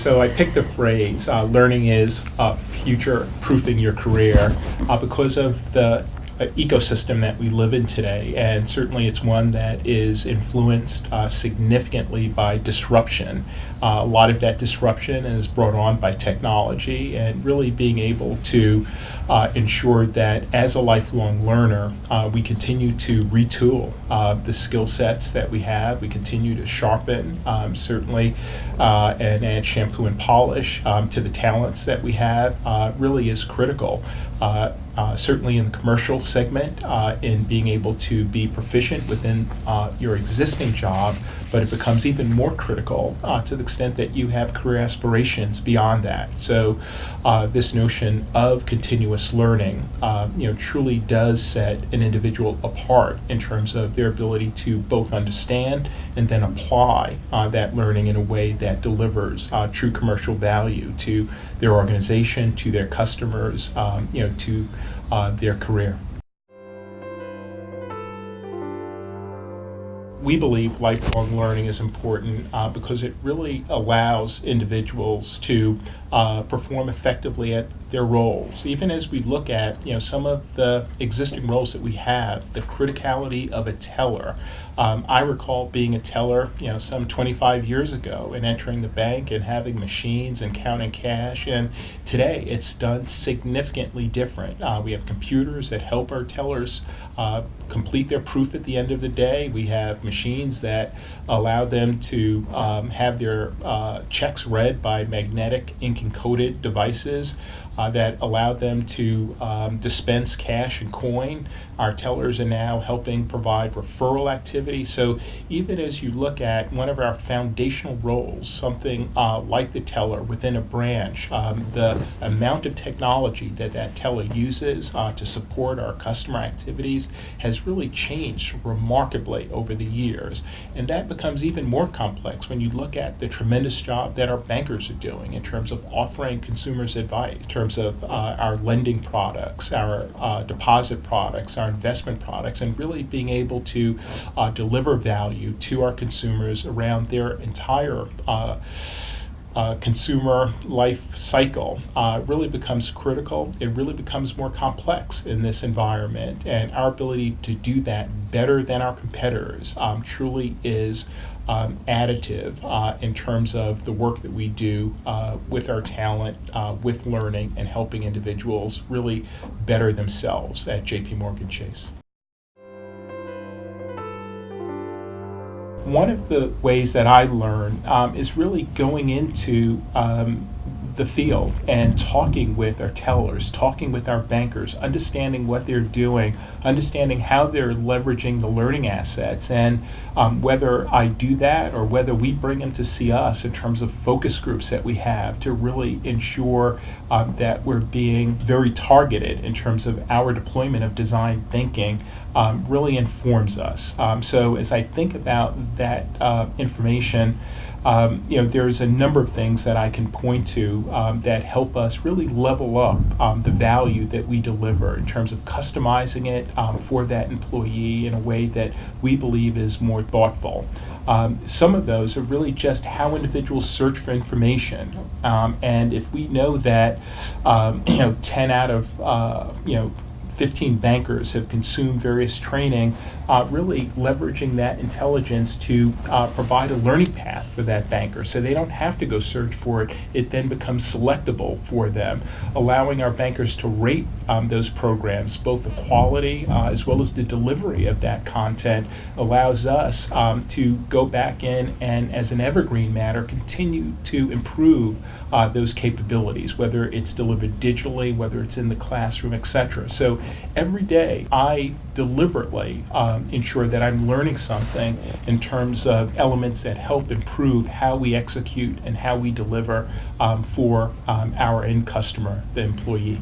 So I picked the phrase, learning is future-proofing your career because of the ecosystem that we live in today, and certainly it's one that is influenced significantly by disruption. A lot of that disruption is brought on by technology, and really being able to ensure that as a lifelong learner, we continue to retool the skill sets that we have. We continue to sharpen, certainly, and add shampoo and polish to the talents that we have really is critical. Certainly in the commercial segment, in being able to be proficient within your existing job, but it becomes even more critical to the extent that you have career aspirations beyond that. So this notion of continuous learning, truly does set an individual apart in terms of their ability to both understand and then apply that learning in a way that delivers true commercial value to their organization, to their customers, to their career. We believe lifelong learning is important because it really allows individuals to perform effectively at their roles. Even as we look at some of the existing roles that we have, the criticality of a teller. I recall being a teller some 25 years ago and entering the bank and having machines and counting cash, and today it's done significantly different. We have computers that help our tellers complete their proof at the end of the day. We have machines that allow them to have their checks read by magnetic ink encoded devices that allow them to dispense cash and coin. Our tellers are now helping provide referral activity. So even as you look at one of our foundational roles, something like the teller within a branch, the amount of technology that teller uses to support our customer activities has really changed remarkably over the years. And that becomes even more complex when you look at the tremendous job that our bankers are doing in terms of offering consumers advice, in terms of our lending products, our deposit products, our investment products, and really being able to deliver value to our consumers around their entire consumer life cycle really becomes critical. It really becomes more complex in this environment, and our ability to do that better than our competitors truly is additive in terms of the work that we do with our talent, with learning, and helping individuals really better themselves at JPMorgan Chase. One of the ways that I learn is really going into the field and talking with our tellers, talking with our bankers, understanding what they're doing, understanding how they're leveraging the learning assets, and whether I do that or whether we bring them to see us in terms of focus groups that we have to really ensure that we're being very targeted in terms of our deployment of design thinking really informs us. So as I think about that information, there's a number of things that I can point to that help us really level up the value that we deliver in terms of customizing it for that employee in a way that we believe is more thoughtful. Some of those are really just how individuals search for information, and if we know that 10 out of 15 bankers have consumed various training, really leveraging that intelligence to provide a learning path for that banker so they don't have to go search for it. It then becomes selectable for them, allowing our bankers to rate those programs, both the quality as well as the delivery of that content, allows us to go back in and, as an evergreen matter, continue to improve those capabilities, whether it's delivered digitally, whether it's in the classroom, etc. So every day I deliberately ensure that I'm learning something in terms of elements that help improve how we execute and how we deliver for our end customer, the employee.